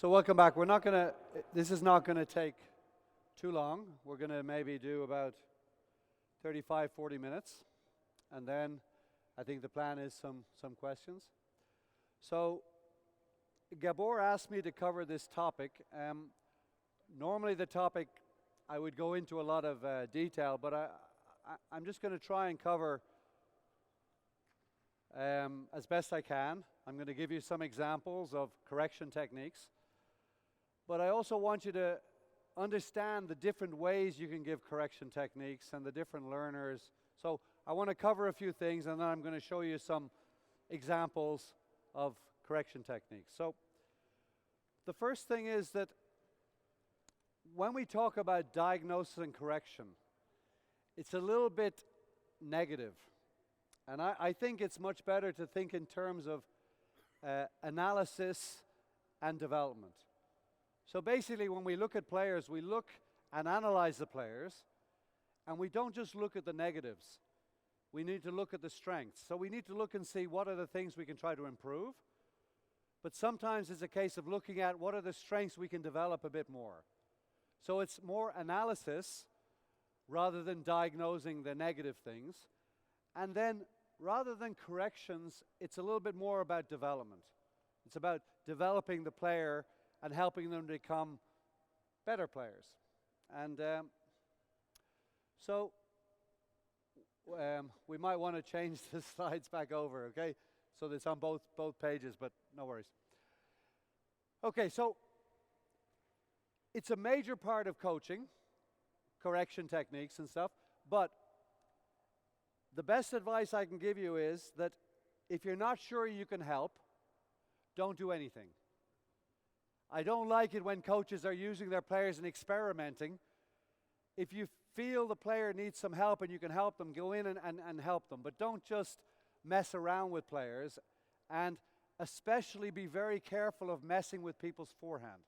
So welcome back. This is not gonna take too long. We're gonna maybe do about 35, 40 minutes. And then I think the plan is some questions. So Gabor asked me to cover this topic. Normally the topic, I would go into a lot of detail, but I'm just gonna try and cover as best I can. I'm gonna give you some examples of correction techniques. But I also want you to understand the different ways you can give correction techniques and the different learners. So I want to cover a few things, and then I'm going to show you some examples of correction techniques. So the first thing is that when we talk about diagnosis and correction, it's a little bit negative. And I think it's much better to think in terms of analysis and development. So basically, when we look at players, we look and analyze the players, and we don't just look at the negatives. We need to look at the strengths. So we need to look and see what are the things we can try to improve. But sometimes it's a case of looking at what are the strengths we can develop a bit more. So it's more analysis rather than diagnosing the negative things. And then rather than corrections, it's a little bit more about development. It's about developing the player and helping them to become better players. And so we might want to change the slides back over, okay? So it's on both pages, but no worries. Okay, so it's a major part of coaching, correction techniques and stuff, but the best advice I can give you is that if you're not sure you can help, don't do anything. I don't like it when coaches are using their players and experimenting. If you feel the player needs some help and you can help them, go in and help them. But don't just mess around with players, and especially be very careful of messing with people's forehand.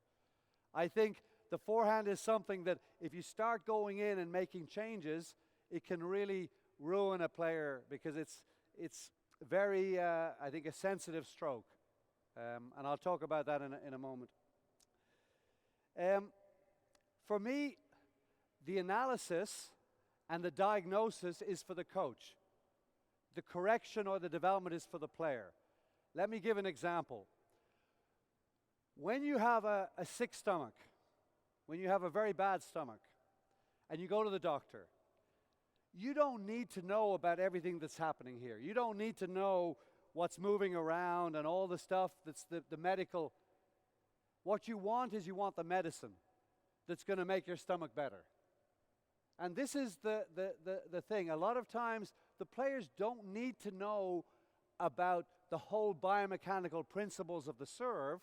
I think the forehand is something that if you start going in and making changes, it can really ruin a player because it's very, I think, a sensitive stroke. And I'll talk about that in a moment. For me, the analysis and the diagnosis is for the coach. The correction or the development is for the player. Let me give an example. When you have a sick stomach, when you have a very bad stomach, and you go to the doctor, you don't need to know about everything that's happening here. You don't need to know what's moving around and all the stuff that's the medical. What you want is you want the medicine that's going to make your stomach better. And this is the thing. A lot of times, the players don't need to know about the whole biomechanical principles of the serve,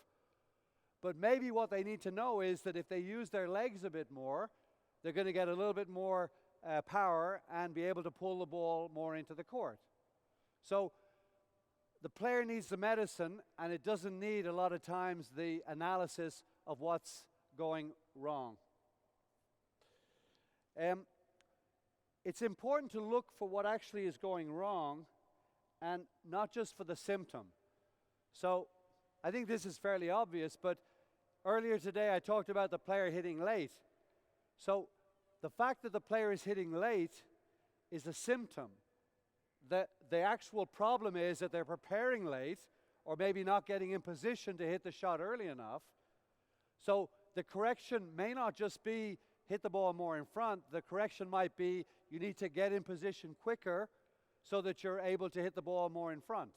but maybe what they need to know is that if they use their legs a bit more, they're going to get a little bit more power and be able to pull the ball more into the court. So the player needs the medicine, and it doesn't need a lot of times the analysis of what's going wrong. It's important to look for what actually is going wrong and not just for the symptom. So I think this is fairly obvious, but earlier today I talked about the player hitting late. So the fact that the player is hitting late is a symptom. The actual problem is that they're preparing late or maybe not getting in position to hit the shot early enough. So the correction may not just be hit the ball more in front. The correction might be you need to get in position quicker so that you're able to hit the ball more in front.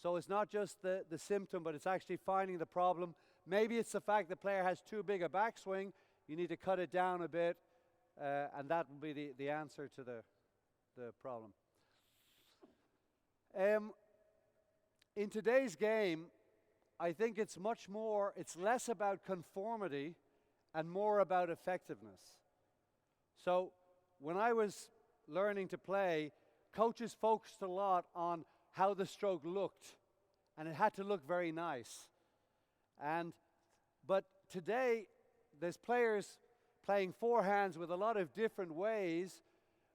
So it's not just the symptom, but it's actually finding the problem. Maybe it's the fact the player has too big a backswing. You need to cut it down a bit, and that will be the answer to the problem. In today's game, I think it's less about conformity and more about effectiveness. So when I was learning to play, coaches focused a lot on how the stroke looked, and it had to look very nice. But today, there's players playing forehands with a lot of different ways,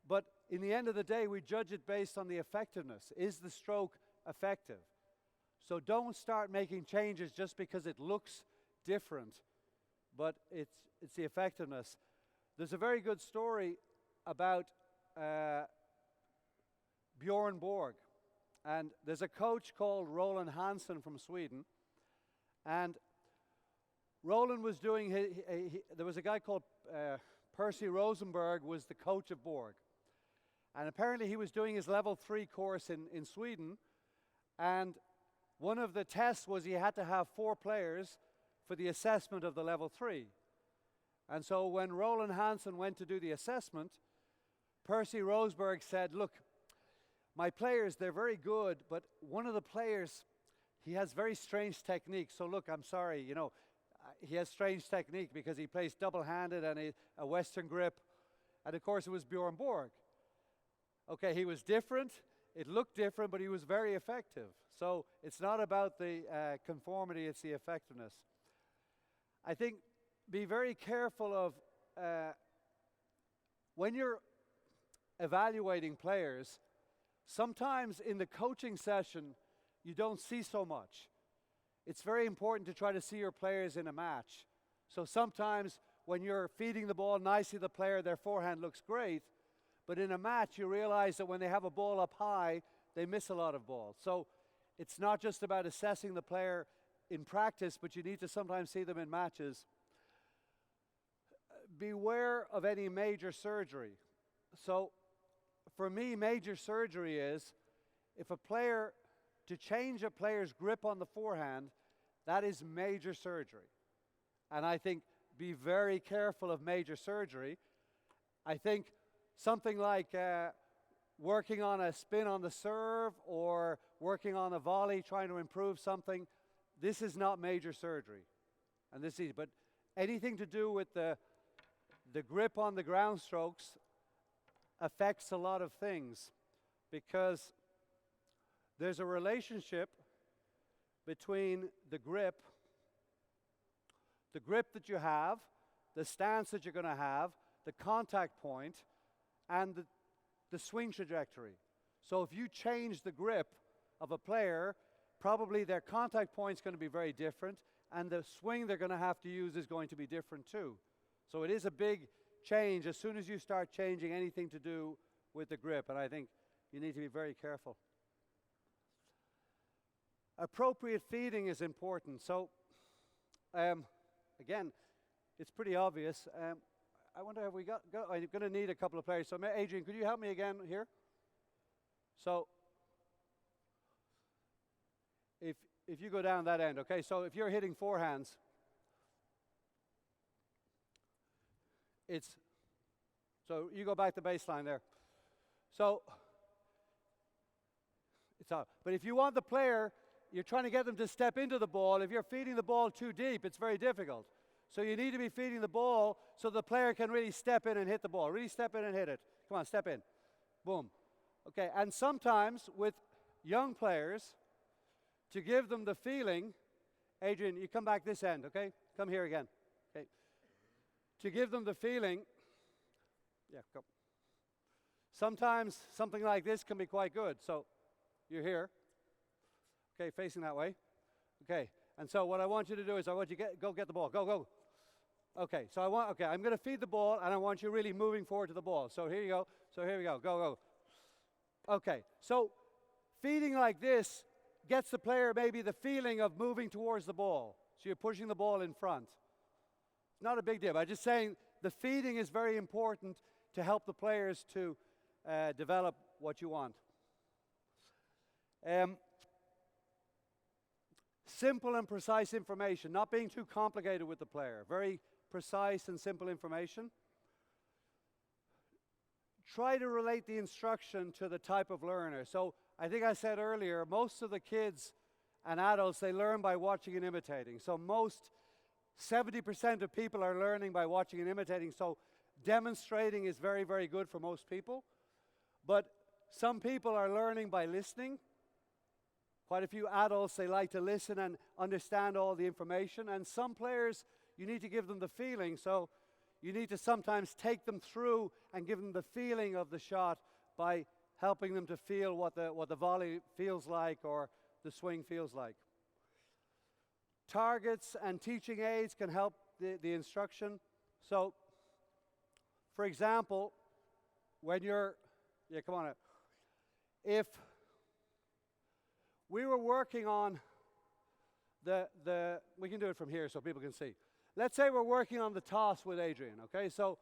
but in the end of the day, we judge it based on the effectiveness. Is the stroke effective? So don't start making changes just because it looks different, but it's the effectiveness. There's a very good story about Bjorn Borg, and there's a coach called Roland Hansen from Sweden, and Roland was doing, there was a guy called Percy Rosenberg was the coach of Borg, and apparently he was doing his level 3 course in Sweden, and one of the tests was he had to have 4 players for the assessment of the level 3. And so when Roland Hansen went to do the assessment, Percy Rosenberg said, look, my players, they're very good, but one of the players, he has very strange technique. So look, I'm sorry, you know, he has strange technique because he plays double-handed and a Western grip. And of course it was Bjorn Borg. Okay, he was different, it looked different, but he was very effective. So it's not about the conformity, it's the effectiveness. I think be very careful of, when you're evaluating players, sometimes in the coaching session, you don't see so much. It's very important to try to see your players in a match. So sometimes when you're feeding the ball nicely to the player, their forehand looks great, but in a match you realize that when they have a ball up high, they miss a lot of balls. So it's not just about assessing the player in practice, but you need to sometimes see them in matches. Beware of any major surgery. So for me, major surgery is if a player, to change a player's grip on the forehand, that is major surgery. And I think be very careful of major surgery. I think something like working on a spin on the serve or working on a volley, trying to improve something, this is not major surgery. And this is, but anything to do with the grip on the ground strokes affects a lot of things, because there's a relationship between the grip that you have, the stance that you're going to have, the contact point, and the swing trajectory. So if you change the grip of a player, probably their contact point is going to be very different, and the swing they're going to have to use is going to be different too. So it is a big change as soon as you start changing anything to do with the grip, and I think you need to be very careful. Appropriate feeding is important. So again, it's pretty obvious. I wonder if we got I'm going to need a couple of players. So Adrian, could you help me again here? So if you go down that end, okay, so if you're hitting forehands, so you go back to baseline there. So it's out. But if you want the player, you're trying to get them to step into the ball. If you're feeding the ball too deep, it's very difficult. So you need to be feeding the ball so the player can really step in and hit the ball. Really step in and hit it. Come on, step in. Boom. Okay, and sometimes with young players, to give them the feeling, Adrian, you come back this end, okay? Come here again. Okay. To give them the feeling, yeah, go. Sometimes something like this can be quite good. So you're here, okay, facing that way. Okay, and so what I want you to do is I want you to go get the ball. Go. Okay, so I'm going to feed the ball, and I want you really moving forward to the ball. So here you go. So here we go. Go. Okay, so feeding like this gets the player maybe the feeling of moving towards the ball. So you're pushing the ball in front. Not a big deal. I'm just saying the feeding is very important to help the players to develop what you want. Simple and precise information, not being too complicated with the player. Very precise and simple information. Try to relate the instruction to the type of learner. So I think I said earlier, most of the kids and adults, they learn by watching and imitating. So 70% of people are learning by watching and imitating. So demonstrating is very, very good for most people. But some people are learning by listening. Quite a few adults, they like to listen and understand all the information. And some players, you need to give them the feeling. So you need to sometimes take them through and give them the feeling of the shot by helping them to feel what the volley feels like or the swing feels like. targets and teaching aids can help the instruction. So, for example, when you're, come on, if we were working on we can do it from here so people can see. Let's say we're working on the toss with Adrian, okay? So,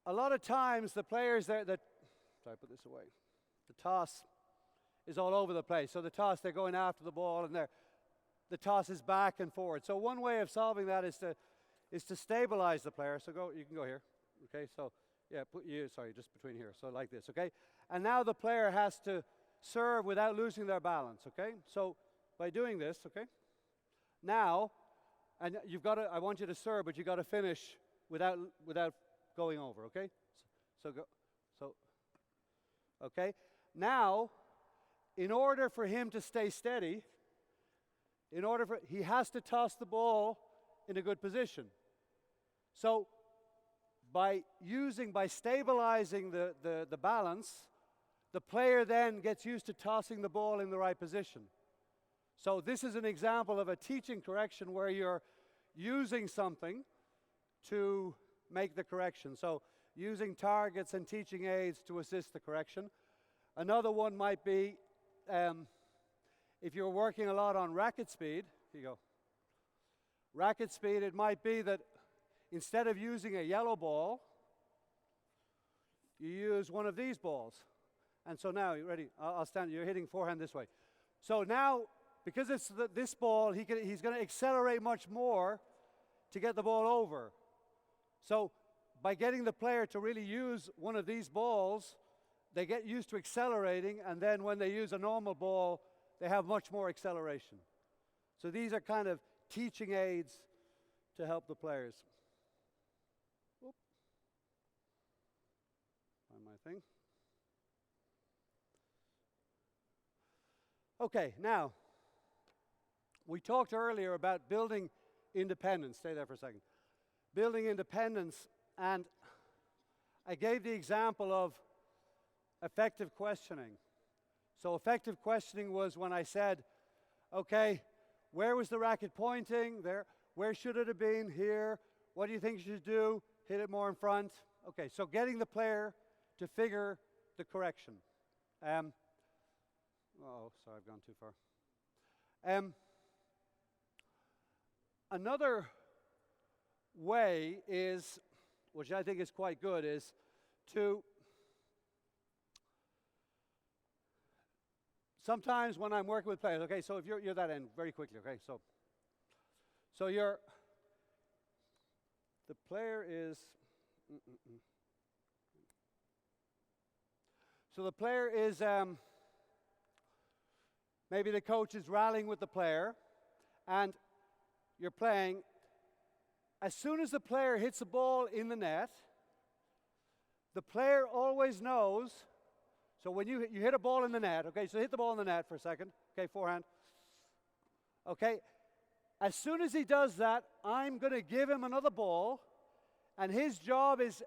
a lot of times the players sorry, put this away. The toss is all over the place. So the toss, they're going after the ball and the toss is back and forward. So one way of solving that is to stabilize the player. So you can go here, okay? So yeah, just between here. So like this, okay? And now the player has to serve without losing their balance, okay? So by doing this, okay? Now, and I want you to serve, but you've got to finish without going over, okay? Okay? Now, in order for him to stay steady, he has to toss the ball in a good position. So, by stabilizing the balance, the player then gets used to tossing the ball in the right position. So this is an example of a teaching correction where you're using something to make the correction. So using targets and teaching aids to assist the correction. Another one might be if you're working a lot on racket speed, here you go. Racket speed, it might be that instead of using a yellow ball, you use one of these balls. And so now, you ready? I'll stand, you're hitting forehand this way. So now, because it's this ball, he's going to accelerate much more to get the ball over. So by getting the player to really use one of these balls, they get used to accelerating, and then when they use a normal ball, they have much more acceleration. So these are kind of teaching aids to help the players. Oop. Find my thing. Okay, now, we talked earlier about building independence. Stay there for a second. Building independence, and I gave the example of effective questioning. So effective questioning was when I said, okay, where was the racket pointing? There. Where should it have been? Here. What do you think you should do? Hit it more in front. Okay, so getting the player to figure the correction. Oh, sorry, I've gone too far. Another way is, which I think is quite good, is to sometimes when I'm working with players, okay, so if you're that end, very quickly, okay, so the player is, so the player is, maybe the coach is rallying with the player, and you're playing. As soon as the player hits the ball in the net, the player always knows. So when you hit a ball in the net, okay, so hit the ball in the net for a second. Okay, forehand. Okay, as soon as he does that, I'm going to give him another ball, and his job is,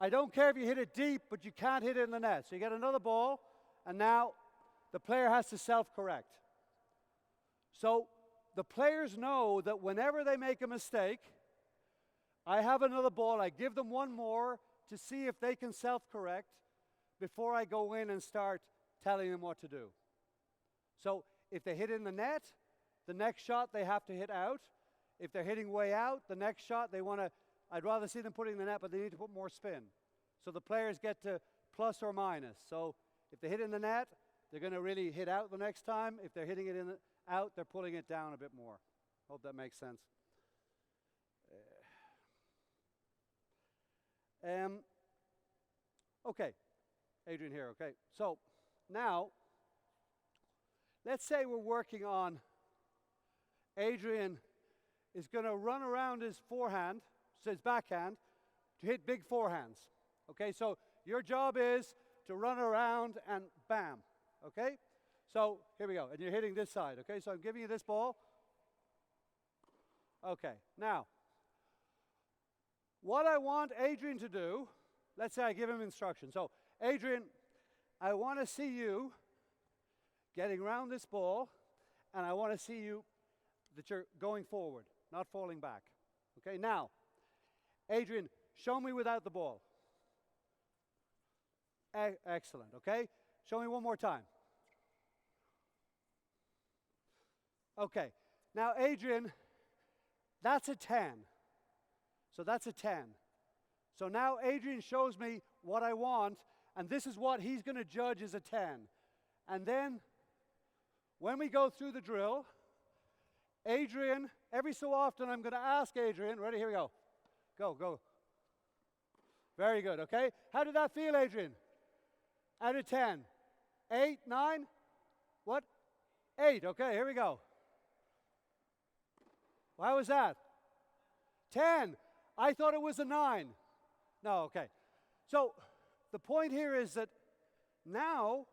I don't care if you hit it deep, but you can't hit it in the net. So you get another ball, and now the player has to self-correct. So the players know that whenever they make a mistake, I have another ball, I give them one more to see if they can self-correct before I go in and start telling them what to do. So if they hit in the net, the next shot they have to hit out. If they're hitting way out, the next shot I'd rather see them putting in the net, but they need to put more spin. So the players get to plus or minus. So if they hit in the net, they're going to really hit out the next time. If they're hitting it out, they're pulling it down a bit more. Hope that makes sense. Okay, Adrian here, okay. So now, let's say we're working on Adrian is going to run around his forehand, so his backhand, to hit big forehands. Okay, so your job is to run around and bam. Okay? So, here we go. And you're hitting this side. Okay? So I'm giving you this ball. Okay. Now, what I want Adrian to do, let's say I give him instructions. So, Adrian, I want to see you getting around this ball, and I want to see you that you're going forward, not falling back. Okay, now, Adrian, show me without the ball. Excellent, okay? Show me one more time. Okay, now Adrian, that's a 10. So that's a 10. So now Adrian shows me what I want, and this is what he's going to judge as a 10. And then, when we go through the drill, Adrian, every so often I'm going to ask Adrian, ready, here we go. Go, go. Very good, okay? How did that feel, Adrian? Out of 10. 8, 9? What? 8, okay, here we go. How was that? 10. I thought it was a 9. No, okay. So the point here is that now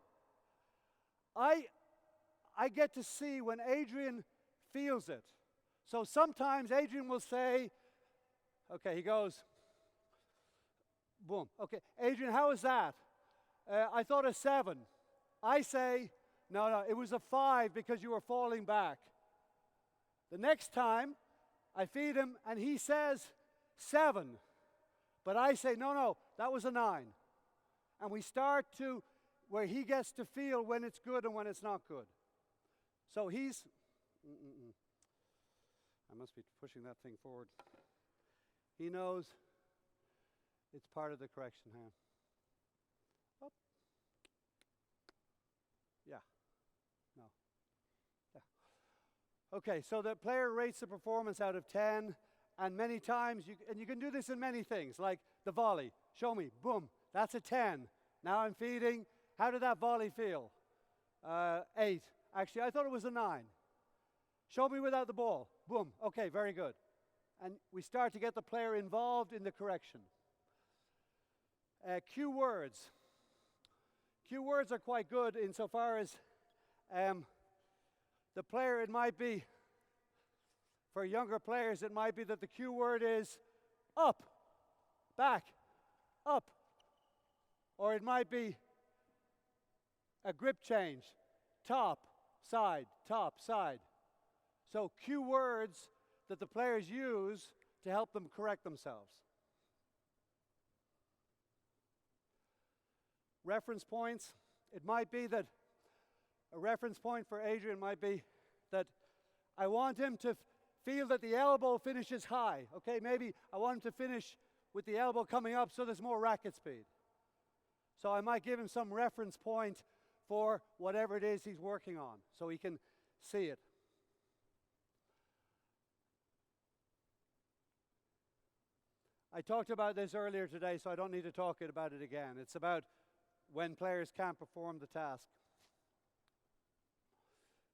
I get to see when Adrian feels it. So sometimes Adrian will say, okay, he goes, boom. Okay, Adrian, how was that? I thought a 7. I say, no, it was a 5 because you were falling back. The next time, I feed him, and he says 7. But I say, no, that was a 9. And we start to where he gets to feel when it's good and when it's not good. So he's, I must be pushing that thing forward. He knows it's part of the correction hand. Up. Yeah. No. Yeah. Okay, so the player rates the performance out of 10, and many times, and you can do this in many things, like the volley. Show me, boom, that's a 10. Now I'm feeding. How did that volley feel? 8. Actually, I thought it was a 9. Show me without the ball. Boom. Okay, very good. And we start to get the player involved in the correction. Cue words. Cue words are quite good insofar as the player, it might be, for younger players, it might be that the cue word is up, back, up. Or it might be a grip change, top, side, top, side. So cue words that the players use to help them correct themselves. Reference points. It might be that a reference point for Adrian might be that I want him to feel that the elbow finishes high. Okay, maybe I want him to finish with the elbow coming up so there's more racket speed. So I might give him some reference point for whatever it is he's working on so he can see it. I talked about this earlier today, so I don't need to talk about it again. It's about when players can't perform the task.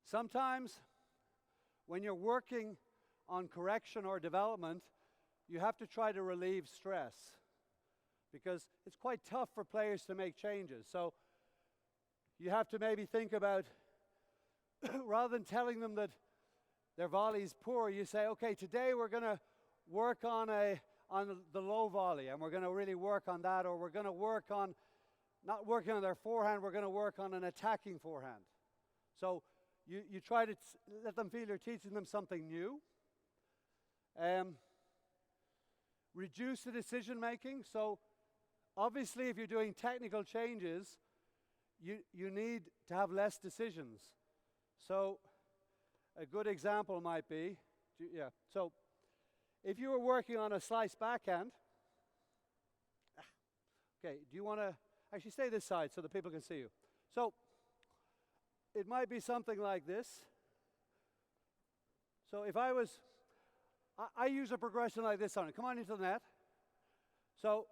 Sometimes, when you're working on correction or development, you have to try to relieve stress because it's quite tough for players to make changes. So you have to maybe think about, rather than telling them that their volley is poor, you say, okay, today we're going to work on the low volley, and we're going to really work on that, or we're going to work on, not working on their forehand, we're going to work on an attacking forehand. So you try to let them feel you're teaching them something new. Reduce the decision making. So obviously if you're doing technical changes, you need to have less decisions. So a good example might be, so if you were working on a slice backhand, okay, do you want to actually stay this side so that people can see you? So it might be something like this. So if I use a progression like this on it. Come on into the net. So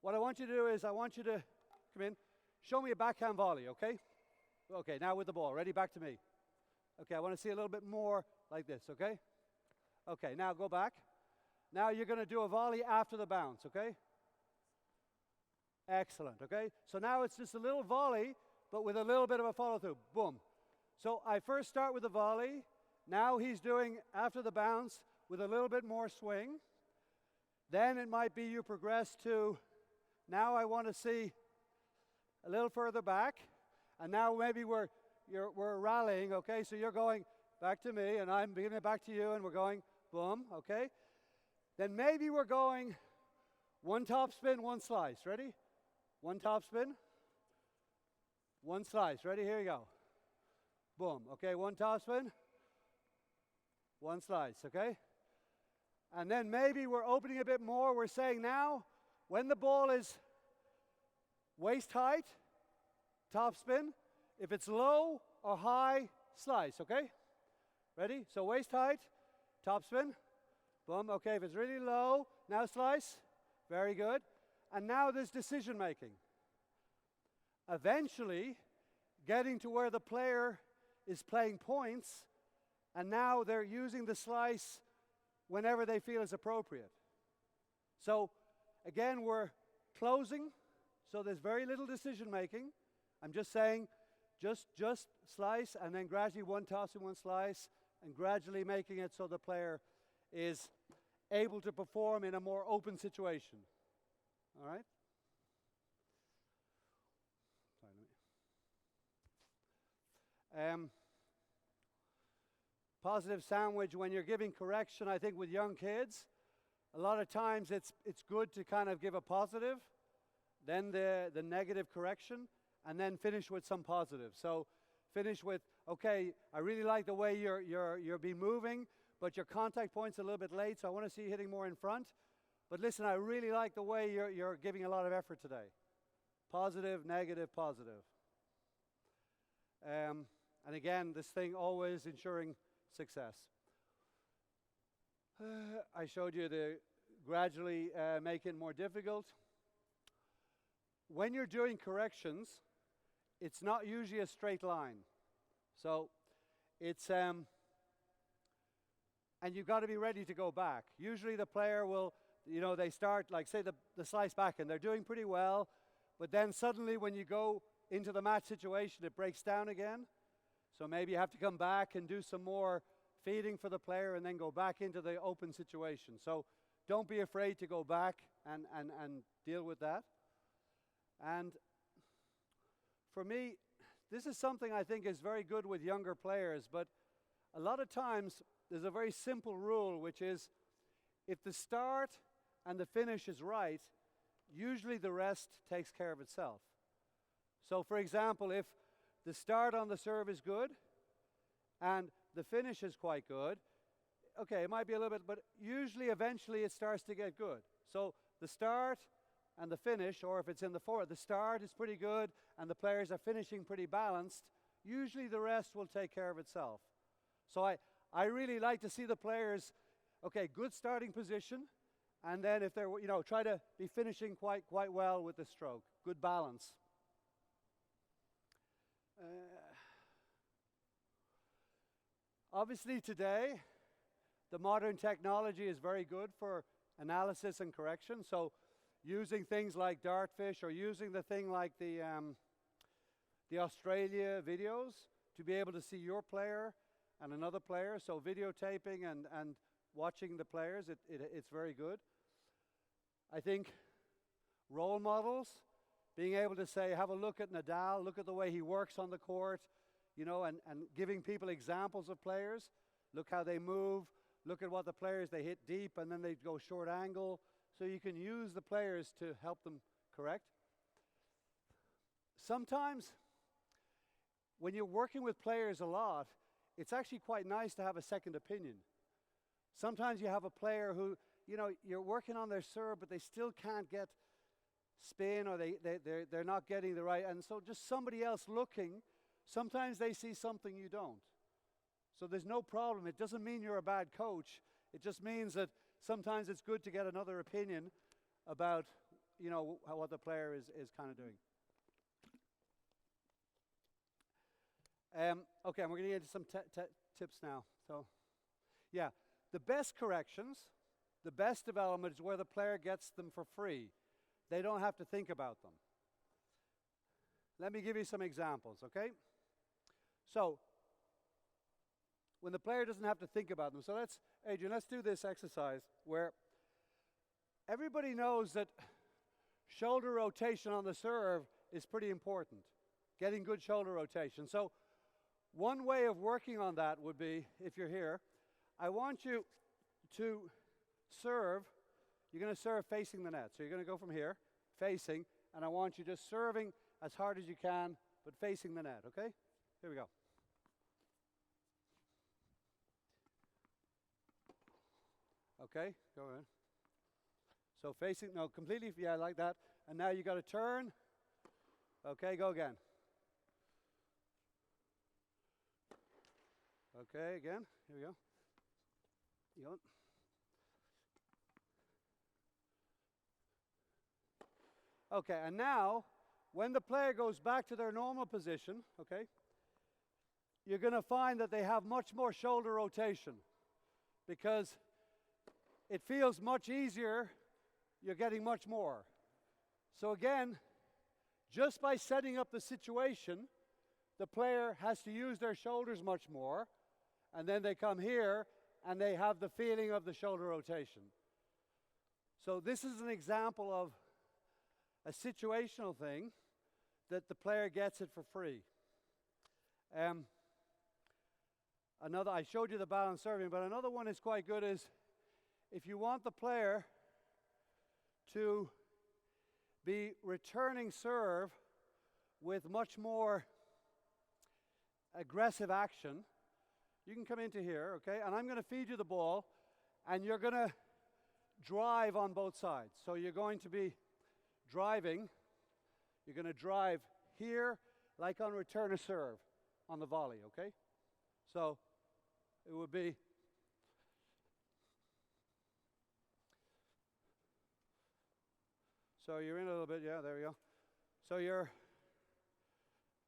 what I want you to do is I want you to come in, show me a backhand volley, okay? Okay, now with the ball. Ready? Back to me. Okay, I want to see a little bit more like this, okay? Okay, now go back. Now you're going to do a volley after the bounce, okay? Excellent, okay? So now it's just a little volley, but with a little bit of a follow-through. Boom. So I first start with the volley. Now he's doing, after the bounce, with a little bit more swing. Then it might be you progress to, now I want to see a little further back. And now maybe we're rallying, okay? So you're going back to me, and I'm giving it back to you, and we're going boom, okay? Then maybe we're going one top spin, one slice. Ready? One top spin, one slice. Ready? Here you go. Boom. Okay, one top spin, one slice, okay? And then maybe we're opening a bit more. We're saying now, when the ball is waist height, top spin. If it's low or high, slice, okay? Ready? So waist height, top spin. Boom. Okay, if it's really low, now slice. Very good. And now there's decision making. Eventually, getting to where the player is playing points, and now they're using the slice whenever they feel is appropriate. So, again, we're closing, so there's very little decision making. I'm just saying, just slice, and then gradually one toss and one slice, and gradually making it so the player is able to perform in a more open situation. All right? Positive sandwich, when you're giving correction, I think with young kids, a lot of times it's good to kind of give a positive, then the negative correction, and then finish with some positive. So finish with, okay, I really like the way you're be moving, but your contact point's a little bit late, so I want to see you hitting more in front. But listen, I really like the way you're giving a lot of effort today. Positive, negative, positive. And again, this thing always ensuring success. I showed you the gradually make it more difficult. When you're doing corrections, it's not usually a straight line. So it's, and you've got to be ready to go back. Usually the player will, you know, they start, like say the slice back, and they're doing pretty well, but then suddenly when you go into the match situation, it breaks down again. So maybe you have to come back and do some more feeding for the player and then go back into the open situation. So don't be afraid to go back and deal with that. And for me, this is something I think is very good with younger players, but a lot of times there's a very simple rule, which is if the start and the finish is right, usually the rest takes care of itself. So for example, if the start on the serve is good and the finish is quite good, okay, it might be a little bit, but usually eventually it starts to get good. So the start and the finish, or if it's in the forward, the start is pretty good and the players are finishing pretty balanced, usually the rest will take care of itself. So I really like to see the players, okay, good starting position, and then if they're, you know, try to be finishing quite well with the stroke. Good balance. Obviously today, the modern technology is very good for analysis and correction. So using things like Dartfish or using the thing like the Australia videos to be able to see your player and another player. So videotaping and watching the players, it's very good. I think role models, being able to say, have a look at Nadal, look at the way he works on the court, you know, and giving people examples of players. Look how they move, look at what the players, they hit deep and then they go short angle. So you can use the players to help them correct. Sometimes, when you're working with players a lot, it's actually quite nice to have a second opinion. Sometimes you have a player who, you know, you're working on their serve, but they still can't get spin, or they're not getting the right, and so just somebody else looking, sometimes they see something you don't. So there's no problem. It doesn't mean you're a bad coach. It just means that sometimes it's good to get another opinion about, you know, what the player is kind of doing. Okay, and we're going to get into some tips now. So, yeah, the best corrections, the best development is where the player gets them for free. They don't have to think about them. Let me give you some examples, okay? So, when the player doesn't have to think about them. So Adrian, let's do this exercise where everybody knows that shoulder rotation on the serve is pretty important. Getting good shoulder rotation. So One way of working on that would be, if you're here, I want you to serve. You're going to serve facing the net. So you're going to go from here, facing, and I want you just serving as hard as you can, but facing the net, okay? Here we go. Okay, go ahead. So facing, no, completely, yeah, like that. And now you got to turn. Okay, go again. Okay, again, here we go. You go. Okay, and now, when the player goes back to their normal position, okay, you're going to find that they have much more shoulder rotation because it feels much easier, you're getting much more. So again, just by setting up the situation, the player has to use their shoulders much more, and then they come here and they have the feeling of the shoulder rotation. So this is an example of a situational thing that the player gets it for free. Another, I showed you the balance serving, but another one is quite good is if you want the player to be returning serve with much more aggressive action, you can come into here, okay, and I'm going to feed you the ball, and you're going to drive on both sides. So you're going to be driving, you're going to drive here like on return a serve on the volley, okay? So it would be so you're in a little bit, yeah, there we go. So you're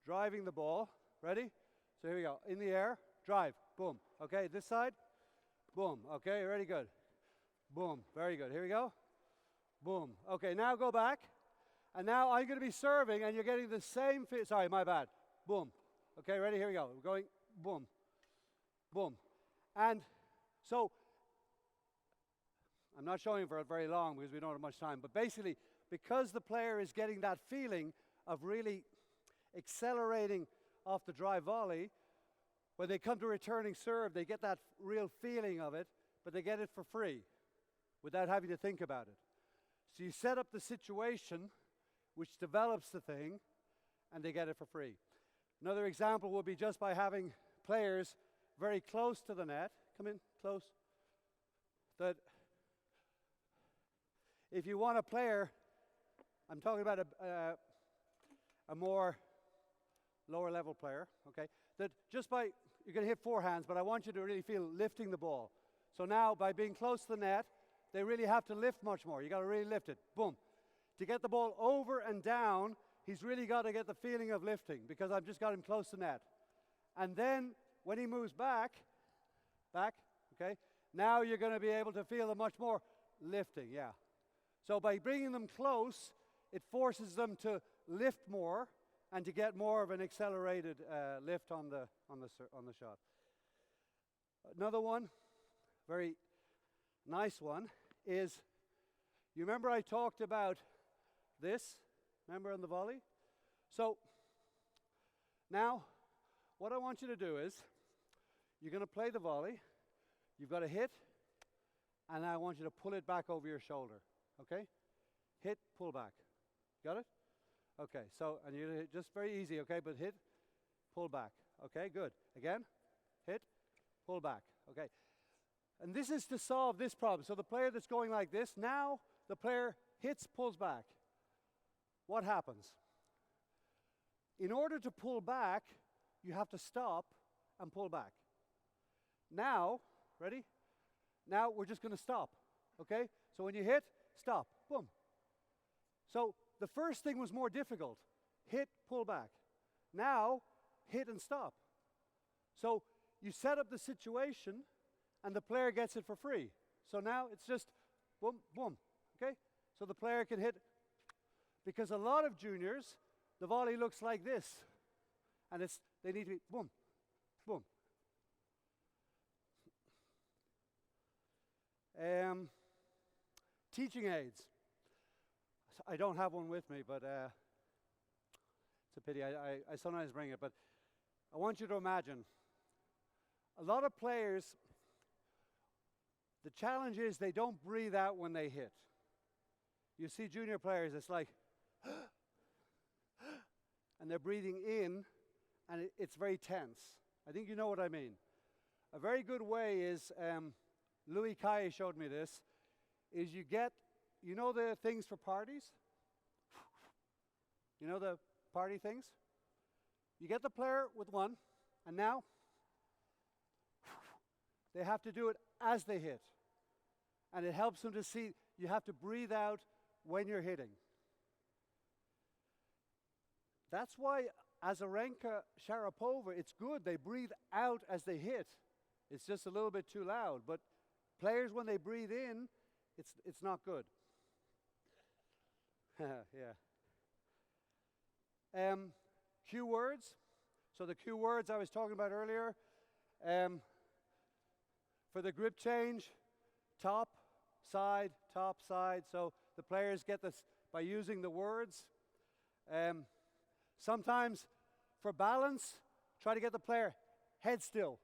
driving the ball, ready? So here we go, in the air, drive, boom, okay, this side, boom, okay, ready, good, boom, very good, here we go, boom, okay, now go back, and now I'm going to be serving, and you're getting the same, sorry, my bad, boom, okay, ready, here we go, we're going, boom, boom, and so, I'm not showing for it very long because we don't have much time, but basically, because the player is getting that feeling of really accelerating off the drive volley, when they come to returning serve, they get that real feeling of it, but they get it for free without having to think about it. So you set up the situation which develops the thing, and they get it for free. Another example would be just by having players very close to the net, come in, close, that if you want a player, I'm talking about a more lower level player, okay, that just by, you're going to hit forehands, but I want you to really feel lifting the ball. So now, by being close to the net, they really have to lift much more. You got to really lift it, boom. To get the ball over and down, he's really got to get the feeling of lifting because I've just got him close to net. And then, when he moves back, okay, now you're going to be able to feel a much more lifting, yeah. So by bringing them close, it forces them to lift more and to get more of an accelerated lift on the shot. Another one, very nice one, is, you remember I talked about this? Remember on the volley? So now, what I want you to do is, you're going to play the volley, you've got to hit, and I want you to pull it back over your shoulder, okay? Hit, pull back. Got it? Okay, so, and you hit just very easy, okay, but hit, pull back. Okay, good. Again, hit, pull back. Okay. And this is to solve this problem. So the player that's going like this, now the player hits, pulls back. What happens? In order to pull back, you have to stop and pull back. Now, ready? Now we're just going to stop, okay? So when you hit, stop, boom. So the first thing was more difficult. Hit, pull back. Now, hit and stop. So you set up the situation and the player gets it for free. So now it's just boom, boom, okay? So the player can hit, because a lot of juniors, the volley looks like this. And they need to be boom, boom. Teaching aids. I don't have one with me, but it's a pity. I sometimes bring it. But I want you to imagine, a lot of players, the challenge is they don't breathe out when they hit. You see junior players, it's like, and they're breathing in, and it's very tense. I think you know what I mean. A very good way is, Louis Kai showed me this, is you get, you know the things for parties? You know the party things? You get the player with one, and now they have to do it as they hit. And it helps them to see you have to breathe out when you're hitting. That's why Azarenka, Sharapova, it's good. They breathe out as they hit. It's just a little bit too loud. But players, when they breathe in, it's not good. Yeah. Cue words. So the cue words I was talking about earlier. For the grip change, top, side, top, side. So the players get this by using the words. Sometimes for balance, try to get the player head still.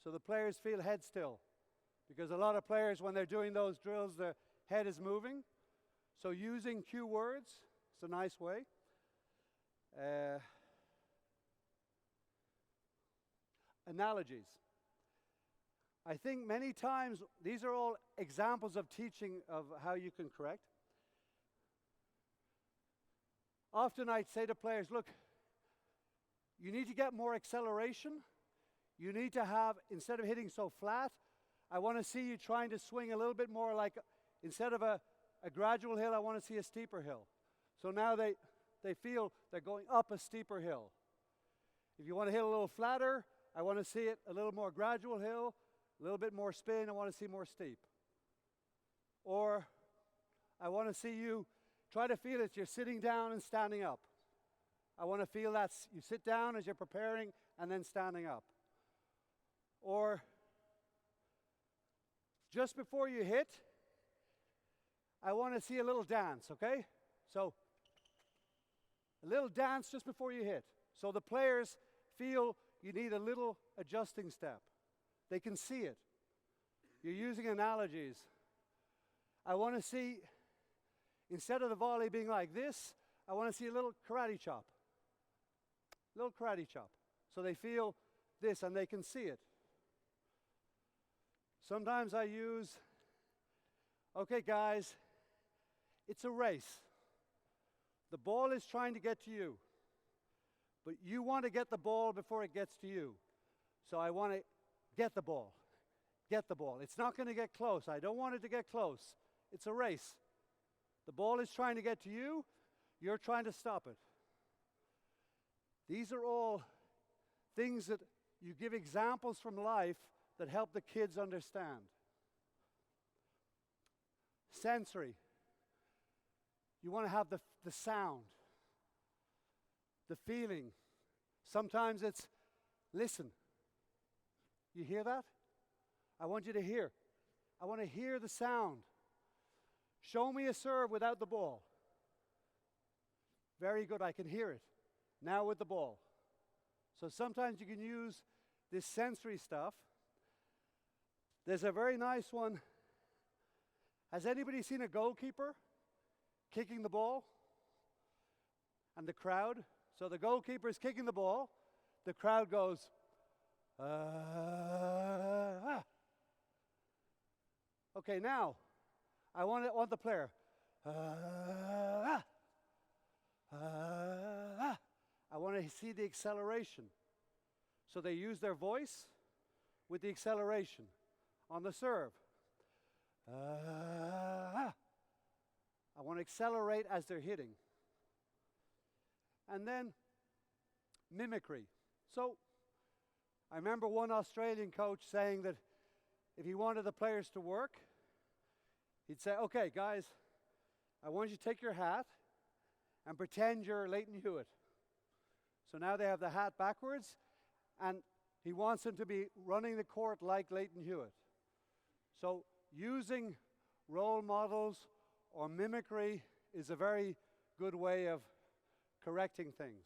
So the players feel head still. Because a lot of players, when they're doing those drills, their head is moving. So using cue words, it's a nice way. Analogies. I think many times, these are all examples of teaching of how you can correct. Often I'd say to players, look, you need to get more acceleration. You need to have, instead of hitting so flat, I want to see you trying to swing a little bit more like, instead of a gradual hill, I want to see a steeper hill. So now they feel they're going up a steeper hill. If you want to hit a little flatter, I want to see it a little more gradual hill, a little bit more spin, I want to see more steep. Or I want to see you try to feel it, you're sitting down and standing up. I want to feel that you sit down as you're preparing and then standing up. Or just before you hit, I want to see a little dance, okay? So a little dance just before you hit. So the players feel you need a little adjusting step. They can see it. You're using analogies. I want to see, instead of the volley being like this, I want to see a little karate chop. Little karate chop. So they feel this and they can see it. Sometimes I use, okay guys, it's a race. The ball is trying to get to you. But you want to get the ball before it gets to you. So I want to get the ball. Get the ball. It's not going to get close. I don't want it to get close. It's a race. The ball is trying to get to you. You're trying to stop it. These are all things that you give examples from life that help the kids understand. Sensory. You want to have the sound, the feeling. Sometimes it's, listen. You hear that? I want you to hear. I want to hear the sound. Show me a serve without the ball. Very good, I can hear it. Now with the ball. So sometimes you can use this sensory stuff. There's a very nice one. Has anybody seen a goalkeeper kicking the ball? And the crowd? So the goalkeeper is kicking the ball. The crowd goes, ah. Okay, now, I want the player. I want to see the acceleration. So they use their voice with the acceleration on the serve. I want to accelerate as they're hitting. And then mimicry. So I remember one Australian coach saying that if he wanted the players to work, he'd say, okay, guys, I want you to take your hat and pretend you're Leighton Hewitt. So now they have the hat backwards, and he wants them to be running the court like Leighton Hewitt. So using role models or mimicry is a very good way of correcting things.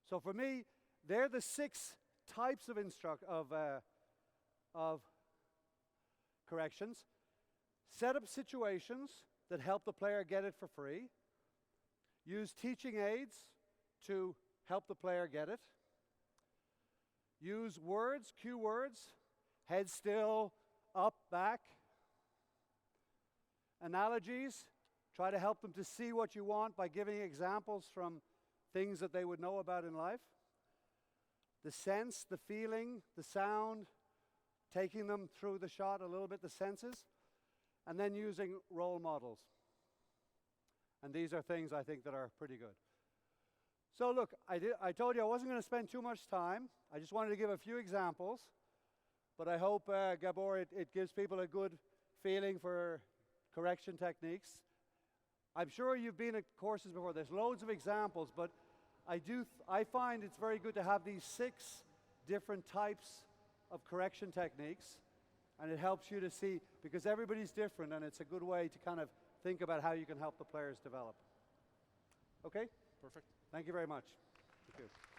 So for me, they're the 6 types of corrections. Set up situations that help the player get it for free. Use teaching aids to help the player get it. Use words, cue words, head still, up, back. Analogies, try to help them to see what you want by giving examples from things that they would know about in life. The sense, the feeling, the sound, taking them through the shot a little bit, the senses, and then using role models. And these are things I think that are pretty good. So look, I told you I wasn't going to spend too much time. I just wanted to give a few examples. But I hope, Gabor, it gives people a good feeling for correction techniques. I'm sure you've been at courses before. There's loads of examples, but I find it's very good to have these 6 different types of correction techniques, and it helps you to see, because everybody's different, and it's a good way to kind of think about how you can help the players develop. Okay? Perfect. Thank you very much. Thank you.